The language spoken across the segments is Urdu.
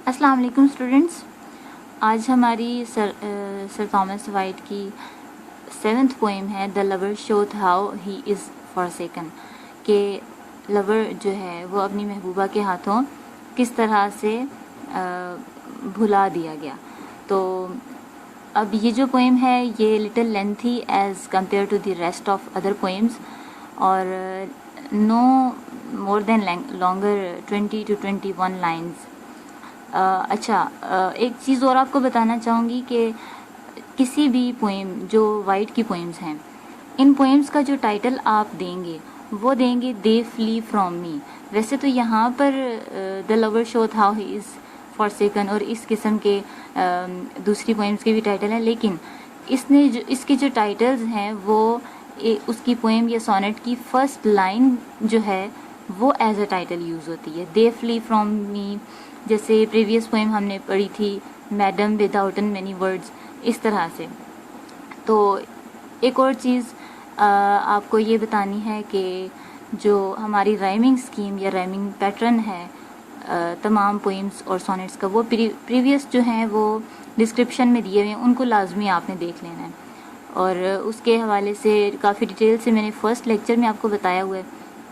السلام علیکم اسٹوڈنٹس. آج ہماری سر تھامس وائٹ کی 7th پوئم ہے دا لور شوت ہاؤ ہی از فارسیکن، کہ لور جو ہے وہ اپنی محبوبہ کے ہاتھوں کس طرح سے بھلا دیا گیا. تو اب یہ جو پوئم ہے یہ little lengthy as compare to the rest of other poems, اور no more than longer 20 to 21 lines. اچھا، ایک چیز اور آپ کو بتانا چاہوں گی کہ کسی بھی پوئم جو وائٹ کی پوئمز ہیں، ان پوئمز کا جو ٹائٹل آپ دیں گے وہ دیں گے دے فلی فرام می. ویسے تو یہاں پر دا لور شوت ہاؤ ہی از فارسیکن اور اس قسم کے دوسری پوئمز کے بھی ٹائٹل ہیں، لیکن اس کے جو ٹائٹلز ہیں وہ اس کی پوئم یا سونیٹ کی فرسٹ لائن جو ہے وہ ایز اے ٹائٹل یوز ہوتی ہے. دے فلی فرام می، جیسے پریویس پوئم ہم نے پڑھی تھی madam without in many words, اس طرح سے. تو ایک اور چیز آپ کو یہ بتانی ہے کہ جو ہماری رائمنگ اسکیم یا رائمنگ پیٹرن ہے تمام پوئمس اور سونیٹس کا، وہ پریویس جو ہیں وہ ڈسکرپشن میں دیے ہوئے ہیں، ان کو لازمی آپ نے دیکھ لینا ہے. اور اس کے حوالے سے کافی ڈیٹیل سے میں نے فرسٹ لیکچر میں آپ کو بتایا ہوا ہے،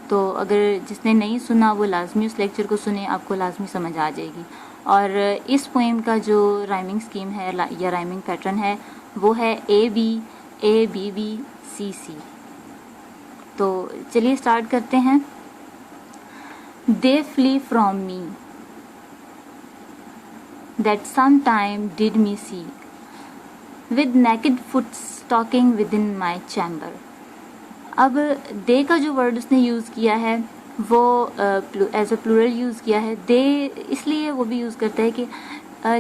تو اگر جس نے نہیں سنا وہ لازمی اس لیکچر کو سنیں، آپ کو لازمی سمجھ آ جائے گی. اور اس پوئم کا جو رائمنگ اسکیم ہے یا رائمنگ پیٹرن ہے وہ ہے A B A B B C C. تو چلیے اسٹارٹ کرتے ہیں. They flee from me that sometime did me seek with naked foot stalking with in my chamber. اب دے کا جو ورڈ اس نے یوز کیا ہے وہ ایز اے پلورل یوز کیا ہے. دے اس لیے وہ بھی یوز کرتا ہے کہ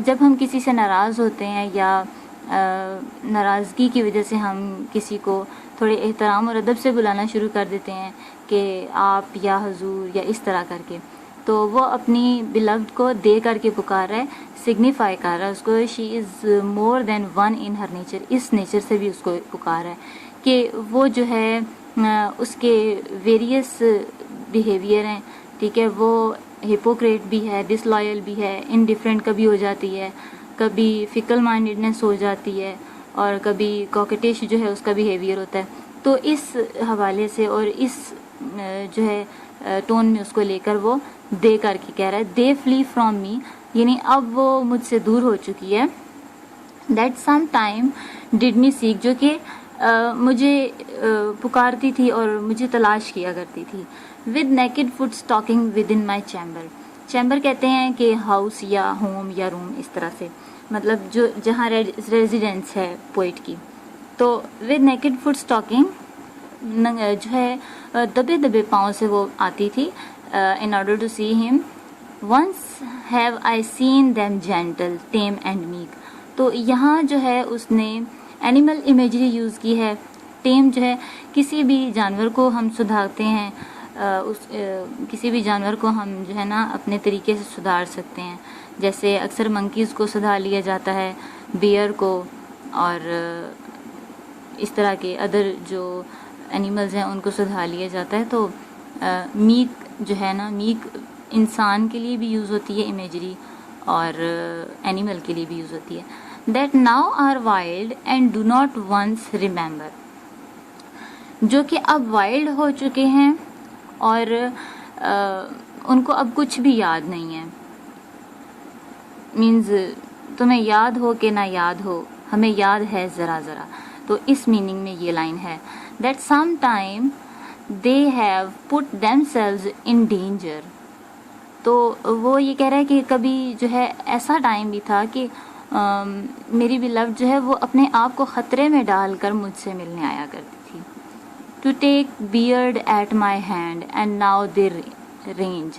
جب ہم کسی سے ناراض ہوتے ہیں یا ناراضگی کی وجہ سے ہم کسی کو تھوڑے احترام اور ادب سے بلانا شروع کر دیتے ہیں کہ آپ یا حضور یا اس طرح کر کے، تو وہ اپنی بلوڈ کو دے کر کے پکار رہا ہے، سگنیفائی کر رہا ہے اس کو شی از مور دین ون ان ہر نیچر. اس نیچر سے بھی اس کو پکار رہا ہے کہ وہ جو ہے اس کے ویریس بیہیویئر ہیں، ٹھیک ہے، وہ ہپوکریٹ بھی ہے، ڈس لائل بھی ہے، انڈیفرنٹ کبھی ہو جاتی ہے، کبھی فکل مائنڈنس ہو جاتی ہے، اور کبھی کوکٹیش جو ہے اس کا بیہیویئر ہوتا ہے. تو اس حوالے سے اور اس جو ہے ٹون میں اس کو لے کر وہ دے کر کے کہہ رہا ہے دے فلی فرام می، یعنی اب وہ مجھ سے دور ہو چکی ہے. That sometime did me سیک، جو کہ مجھے پکارتی تھی اور مجھے تلاش کیا کرتی تھی. With naked foot stalking with in my chamber. Chamber کہتے ہیں کہ ہاؤس یا ہوم یا روم، اس طرح سے، مطلب جو جہاں ریزیڈنس ہے پوئٹ کی. تو ود نیکڈ فٹ اسٹاکنگ جو ہے دبے دبے پاؤں سے وہ آتی تھی. ان آرڈر ٹو سی ہم once have I seen them gentle tame and meek. تو یہاں جو ہے اس نے اینیمل امیجری یوز کی ہے. ٹیم جو ہے کسی بھی جانور کو ہم سدھارتے ہیں، کسی بھی جانور کو ہم جو ہے نا اپنے طریقے سے سدھار سکتے ہیں. جیسے اکثر منکیز کو سدھار لیا جاتا ہے، بیئر کو، اور اس طرح کے ادر جو اینیملز ہیں ان کو سدھار لیا جاتا ہے. تو میک جو ہے نا، میک انسان کے لیے بھی یوز ہوتی ہے امیجری، اور اینیمل کے لیے بھی یوز ہوتی ہے. That now are wild and do not once remember, جو کہ اب وائلڈ ہو چکے ہیں اور ان کو اب کچھ بھی یاد نہیں ہے. مینز تمہیں یاد ہو کہ نہ یاد ہو، ہمیں یاد ہے ذرا ذرا. تو اس میننگ میں یہ لائن ہے. That some time they have put them selves in danger. تو وہ یہ کہہ رہا ہے کہ کبھی جو ہے ایسا ٹائم بھی تھا کہ میری بیلوڈ جو ہے وہ اپنے آپ کو خطرے میں ڈال کر مجھ سے ملنے آیا کرتی تھی. To take bread at my hand and now they range.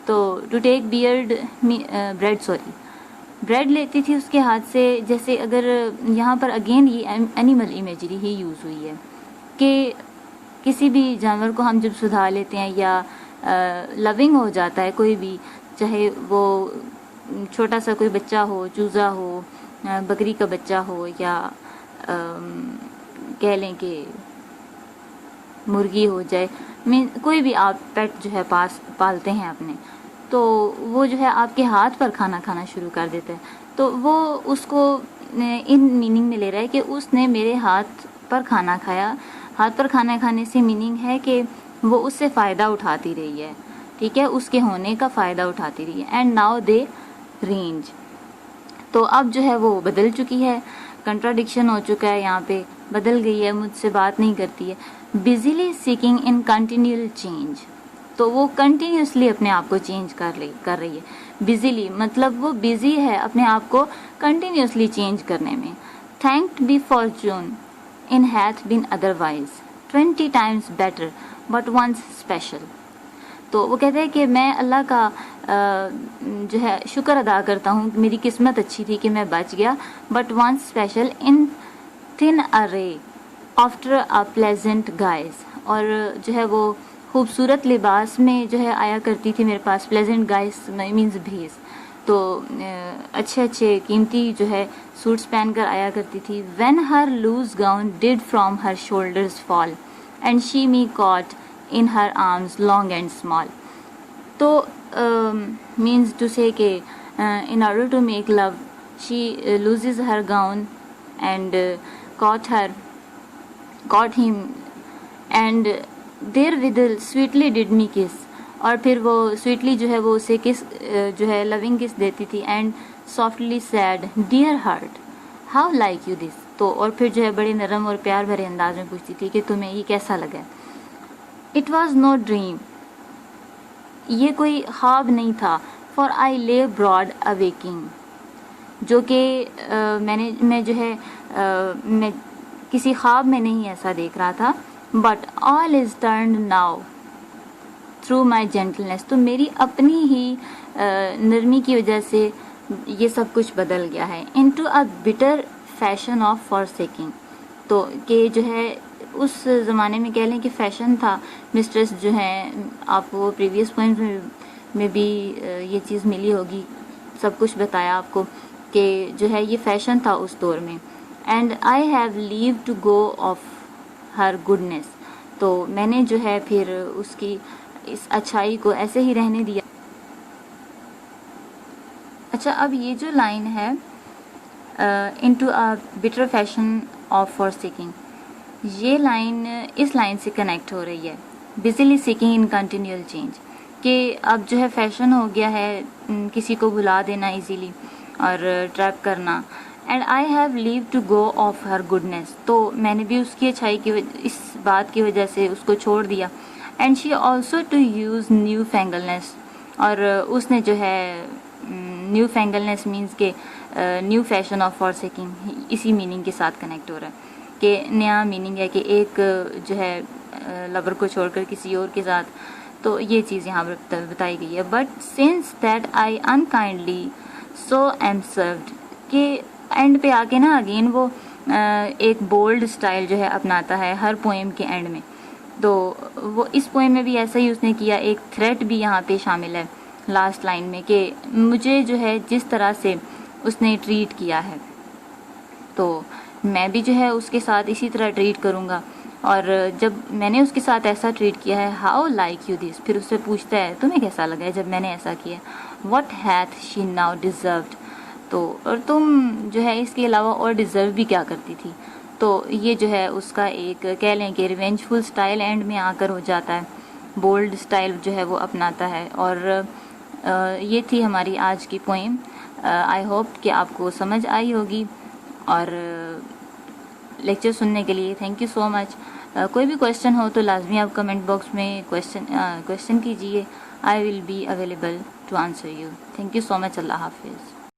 تو ٹو ٹیک بیئرڈ بریڈ لیتی تھی اس کے ہاتھ سے. جیسے اگر یہاں پر اگین یہ اینیمل امیجری ہی یوز ہوئی ہے کہ کسی بھی جانور کو ہم جب سدھار لیتے ہیں یا لونگ ہو جاتا ہے کوئی بھی، چاہے وہ چھوٹا سا کوئی بچہ ہو، چوزا ہو، بکری کا بچہ ہو، یا کہہ لیں کہ مرغی ہو جائے، کوئی بھی آپ پیٹ جو ہے پالتے ہیں اپنے، تو وہ جو ہے آپ کے ہاتھ پر کھانا کھانا شروع کر دیتا ہے. تو وہ اس کو ان میننگ میں لے رہا ہے کہ اس نے میرے ہاتھ پر کھانا کھایا. ہاتھ پر کھانا کھانے سے میننگ ہے کہ وہ اس سے فائدہ اٹھاتی رہی ہے, ٹھیک ہے, اس کے ہونے کا فائدہ اٹھاتی رہی ہے. اینڈ ناؤ دے رینج, تو اب جو ہے وہ بدل چکی ہے, کنٹراڈکشن ہو چکا ہے, یہاں پہ بدل گئی ہے, مجھ سے بات نہیں کرتی ہے. Basically seeking in continual change, تو وہ کنٹینیوسلی اپنے آپ کو چینج کر رہی ہے. بزیلی مطلب وہ بزی ہے اپنے آپ کو کنٹینیوسلی چینج کرنے میں. تھینکڈ بی فارچون ان ہیتھ بین otherwise 20 times better but once special. تو وہ کہتے ہیں کہ میں اللہ کا جو ہے شکر ادا کرتا ہوں, میری قسمت اچھی تھی کہ میں بچ گیا. But once special in thin array after a pleasant guise, اور جو ہے وہ خوبصورت لباس میں جو ہے آیا کرتی تھی میرے پاس. pleasant guise means بھیس, تو اچھے اچھے قیمتی جو ہے سوٹس پہن کر آیا کرتی تھی. when her loose gown did from her shoulders fall and she me caught in her arms long and small. تو means to say کہ in order to make love she loses her gown and caught him and therewith sweetly did me kiss, اور پھر وہ سویٹلی جو ہے وہ اسے کس جو ہے لونگ کس دیتی تھی. And softly said dear heart how like you this, تو اور پھر جو ہے بڑے نرم اور پیار بھرے انداز میں پوچھتی تھی کہ تمہیں یہ کیسا لگا. اٹ واز نو ڈریم, یہ کوئی خواب نہیں تھا. فار آئی لے براڈ اویکنگ, جو کہ میں جو ہے میں کسی خواب میں نہیں ایسا دیکھ رہا تھا. But all is turned now through my gentleness, تو میری اپنی ہی نرمی کی وجہ سے یہ سب کچھ بدل گیا ہے. Into a bitter fashion of forsaking, تو کہ جو ہے اس زمانے میں کہہ لیں کہ فیشن تھا. مسٹریس جو ہیں, آپ کو پریویس پوائنٹ میں بھی یہ چیز ملی ہوگی, سب کچھ بتایا آپ کو کہ جو ہے یہ فیشن تھا اس دور میں. And I have leave to go of her goodness, تو میں نے جو ہے پھر اس کی اس اچھائی کو ایسے ہی رہنے دیا. اچھا, اب یہ جو لائن ہے into a bitter fashion of forsaking, یہ لائن اس لائن سے کنیکٹ ہو رہی ہے, basically seeking in continual change, کہ اب جو ہے فیشن ہو گیا ہے کسی کو بھلا دینا ایزیلی اور ٹریپ کرنا. And I have leave to go of her goodness, تو میں نے بھی اس کی اچھائی کی اس بات کی وجہ سے اس کو چھوڑ دیا. And she also to use newfangleness, اور اس نے جو ہے نیو فینگلنیس مینس کہ نیو فیشن آف فارسیکنگ, اسی میننگ کے ساتھ کنیکٹ ہو رہا ہے کہ نیا میننگ ہے کہ ایک جو ہے لور کو چھوڑ کر کسی اور کے ساتھ, تو یہ چیز یہاں پر بتائی گئی ہے. But since that I unkindly so am served, کہ اینڈ پہ آ کے نا اگین وہ ایک بولڈ اسٹائل جو ہے اپناتا ہے ہر پوئم کے اینڈ میں. تو وہ اس پوئم میں بھی ایسا ہی اس نے کیا. ایک تھریٹ بھی یہاں پہ شامل ہے لاسٹ لائن میں کہ مجھے جو ہے جس طرح سے اس نے ٹریٹ کیا ہے تو میں بھی جو ہے اس کے ساتھ اسی طرح ٹریٹ کروں گا. اور جب میں نے اس کے ساتھ ایسا ٹریٹ کیا ہے, ہاؤ لائک یو دس, پھر اس سے پوچھتا ہے تمہیں کیسا لگا ہے جب میں نے ایسا کیا. واٹ ہیتھ شی ناؤ ڈیزروڈ, تو اور تم جو ہے اس کے علاوہ اور ڈیزرو بھی کیا کرتی تھی. تو یہ جو ہے اس کا ایک کہہ لیں کہ ریونجفل اسٹائل اینڈ میں آ کر ہو جاتا ہے, بولڈ اسٹائل جو ہے وہ اپناتا ہے. اور یہ تھی ہماری آج کی پوئم. آئی ہوپ کہ آپ کو سمجھ آئی ہوگی, اور لیکچر سننے کے لیے تھینک یو سو مچ. کوئی بھی کویشچن ہو تو لازمی آپ کمنٹ باکس میں کویشچن کیجیے. I will be available to answer you. Thank you so much. اللہ حافظ.